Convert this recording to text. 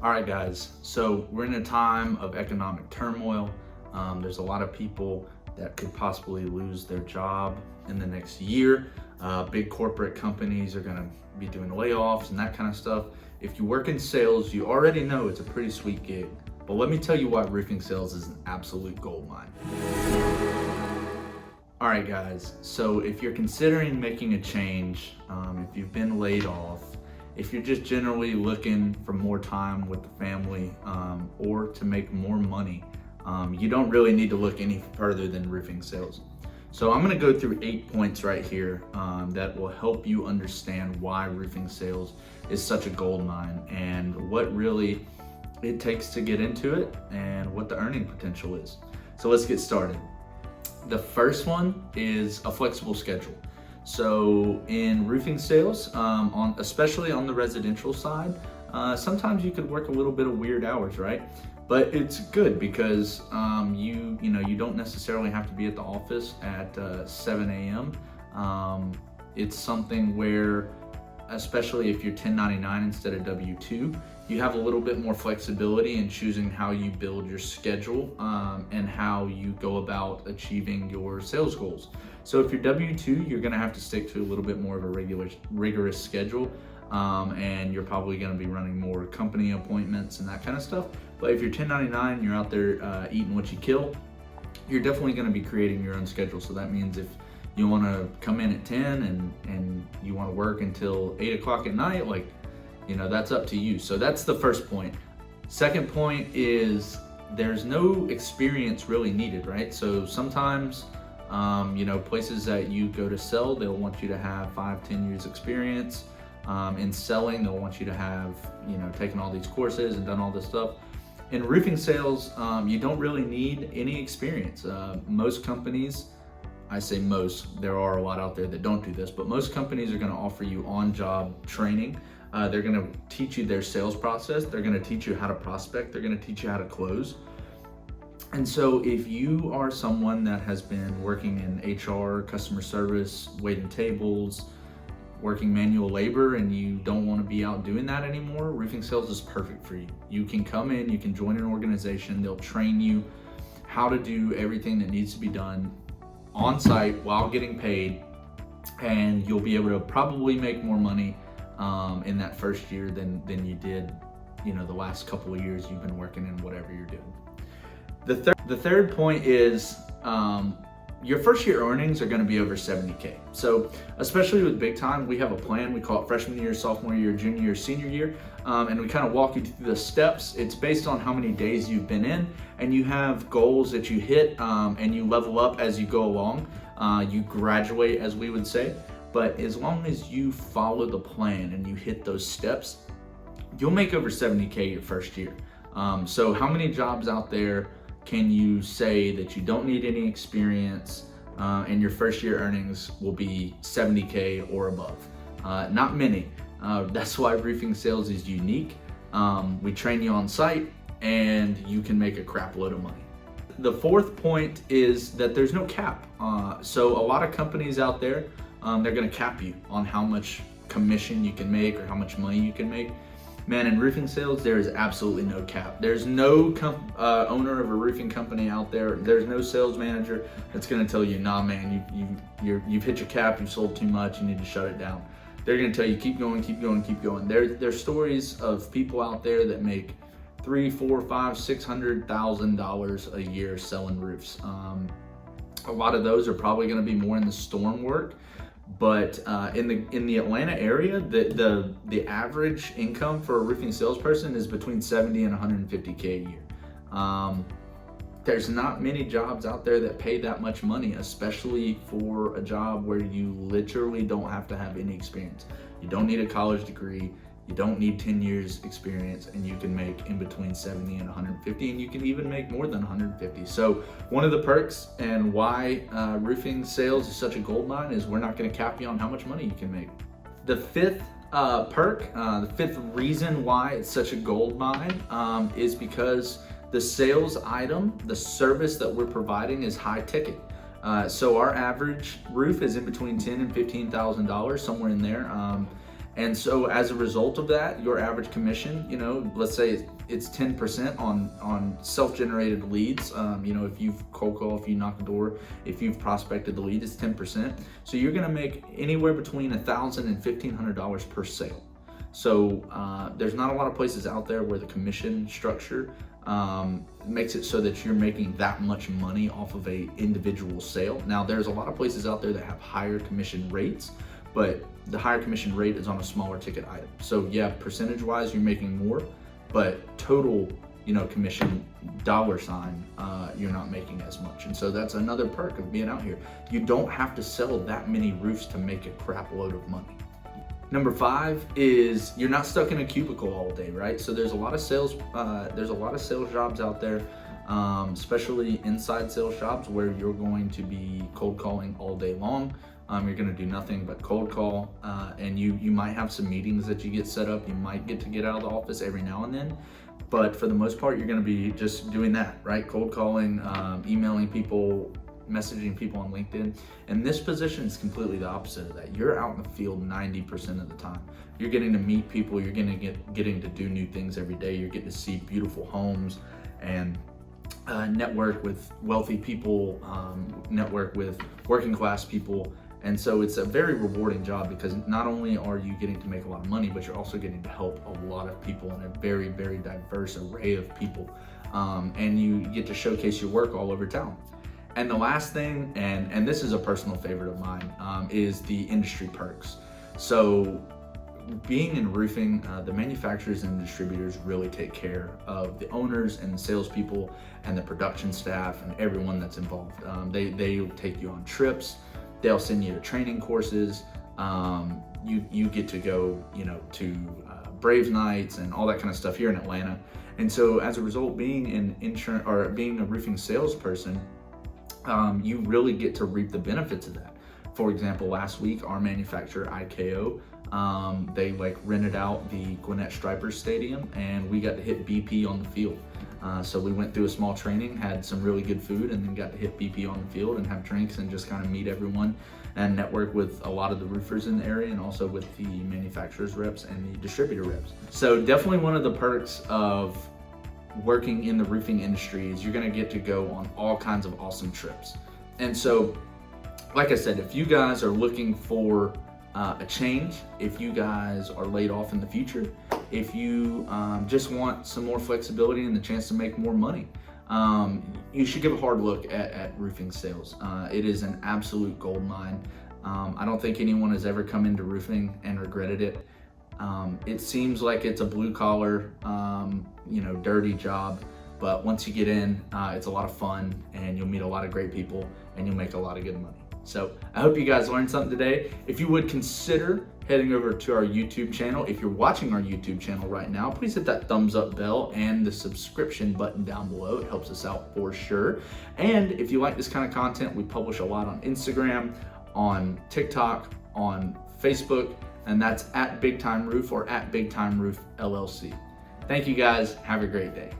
All right, guys, so we're in a time of economic turmoil. There's a lot of people that could possibly lose their job in the next year. Big corporate companies are gonna be doing layoffs and that kind of stuff. If you work in sales, you already know it's a pretty sweet gig. But let me tell you why roofing sales is an absolute gold mine. All right, guys, so if you're considering making a change, if you've been laid off, if you're just generally looking for more time with the family or to make more money, you don't really need to look any further than roofing sales. So I'm gonna go through 8 points right here that will help you understand why roofing sales is such a gold mine and what really it takes to get into it and what the earning potential is. So let's get started. The first one is a flexible schedule. So in roofing sales, especially on the residential side, sometimes you could work a little bit of weird hours, right? But it's good because you don't necessarily have to be at the office at 7 a.m. It's something where, especially if you're 1099 instead of W-2, you have a little bit more flexibility in choosing how you build your schedule and how you go about achieving your sales goals. So if you're W-2, you're gonna have to stick to a little bit more of a rigorous schedule, and you're probably gonna be running more company appointments and that kind of stuff. But if you're 1099, you're out there eating what you kill, you're definitely gonna be creating your own schedule. So that means if you wanna come in at 10 and you wanna work until 8 o'clock at night, that's up to you. So that's the first point. Second point is there's no experience really needed, right? So sometimes, places that you go to sell, they'll want you to have 5-10 years experience. In selling, they'll want you to have, taken all these courses and done all this stuff. In roofing sales, you don't really need any experience. Most companies, I say most, there are a lot out there that don't do this, but most companies are gonna offer you on-job training. They're gonna teach you their sales process. They're gonna teach you how to prospect. They're gonna teach you how to close. And so if you are someone that has been working in HR, customer service, waiting tables, working manual labor, and you don't want to be out doing that anymore, roofing sales is perfect for you. You can come in, you can join an organization, they'll train you how to do everything that needs to be done on site while getting paid, and you'll be able to probably make more money in that first year than you did, the last couple of years you've been working in whatever you're doing. The third point is your first year earnings are gonna be over 70K. So especially with big time, we have a plan. We call it freshman year, sophomore year, junior year, senior year. And we kind of walk you through the steps. It's based on how many days you've been in, and you have goals that you hit, and you level up as you go along. You graduate, as we would say. But as long as you follow the plan and you hit those steps, you'll make over 70K your first year. So how many jobs out there can you say that you don't need any experience and your first year earnings will be 70K or above? Not many. That's why roofing sales is unique. We train you on site and you can make a crap load of money. The fourth point is that there's no cap. So a lot of companies out there, they're gonna cap you on how much commission you can make or how much money you can make. Man, in roofing sales, there is absolutely no cap. There's no owner of a roofing company out there. There's no sales manager that's gonna tell you, nah, man, you've hit your cap, you've sold too much, you need to shut it down. They're gonna tell you, keep going, keep going, keep going. There's stories of people out there that make $300,000, $400,000, $500,000, $600,000 a year selling roofs. A lot of those are probably gonna be more in the storm work. But in the Atlanta area, the average income for a roofing salesperson is between 70 and 150K a year. There's not many jobs out there that pay that much money, especially for a job where you literally don't have to have any experience. You don't need a college degree. You don't need 10 years experience, and you can make in between 70 and 150, and you can even make more than 150. So one of the perks and why roofing sales is such a gold mine is we're not gonna cap you on how much money you can make. The fifth the fifth reason why it's such a gold mine is because the sales item, the service that we're providing is high ticket. So our average roof is in between $10,000 and $15,000, somewhere in there. And so as a result of that, your average commission, let's say it's 10% on self-generated leads. If you've cold call, if you knock the door, if you've prospected the lead, it's 10%. So you're gonna make anywhere between $1,000 and $1,500 per sale. So there's not a lot of places out there where the commission structure makes it so that you're making that much money off of a individual sale. Now, there's a lot of places out there that have higher commission rates, but the higher commission rate is on a smaller ticket item. So yeah, percentage wise, you're making more, but total, commission dollar sign, you're not making as much. And so that's another perk of being out here. You don't have to sell that many roofs to make a crap load of money. Number 5 is you're not stuck in a cubicle all day, right? So there's a lot of sales jobs out there, especially inside sales jobs where you're going to be cold calling all day long. You're going to do nothing but cold call, and you might have some meetings that you get set up. You might get to get out of the office every now and then, but for the most part, you're going to be just doing that, right? Cold calling, emailing people, messaging people on LinkedIn. And this position is completely the opposite of that. You're out in the field 90% of the time. You're getting to meet people. You're getting to do new things every day. You're getting to see beautiful homes and network with wealthy people, network with working class people. And so it's a very rewarding job because not only are you getting to make a lot of money, but you're also getting to help a lot of people in a very, very diverse array of people. And you get to showcase your work all over town. And the last thing, and this is a personal favorite of mine, is the industry perks. So being in roofing, the manufacturers and distributors really take care of the owners and the salespeople and the production staff and everyone that's involved. They take you on trips. They'll send you to training courses. You get to go, to Braves nights and all that kind of stuff here in Atlanta. And so as a result, being an insurance or being a roofing salesperson, you really get to reap the benefits of that. For example, last week, our manufacturer, IKO, they rented out the Gwinnett Stripers Stadium, and we got to hit BP on the field. So we went through a small training, had some really good food, and then got to hit BP on the field and have drinks and just kind of meet everyone and network with a lot of the roofers in the area and also with the manufacturers reps and the distributor reps. So definitely one of the perks of working in the roofing industry is you're gonna get to go on all kinds of awesome trips. And so, like I said, if you guys are looking for a change, if you guys are laid off in the future, if you just want some more flexibility and the chance to make more money, you should give a hard look at roofing sales. It is an absolute gold mine. I don't think anyone has ever come into roofing and regretted it. It seems like it's a blue collar, dirty job, but once you get in, it's a lot of fun and you'll meet a lot of great people and you'll make a lot of good money. So I hope you guys learned something today. If you would consider heading over to our YouTube channel, if you're watching our YouTube channel right now, please hit that thumbs up bell and the subscription button down below. It helps us out for sure. And if you like this kind of content, we publish a lot on Instagram, on TikTok, on Facebook, and that's at Big Time Roof or at Big Time Roof LLC. Thank you guys. Have a great day.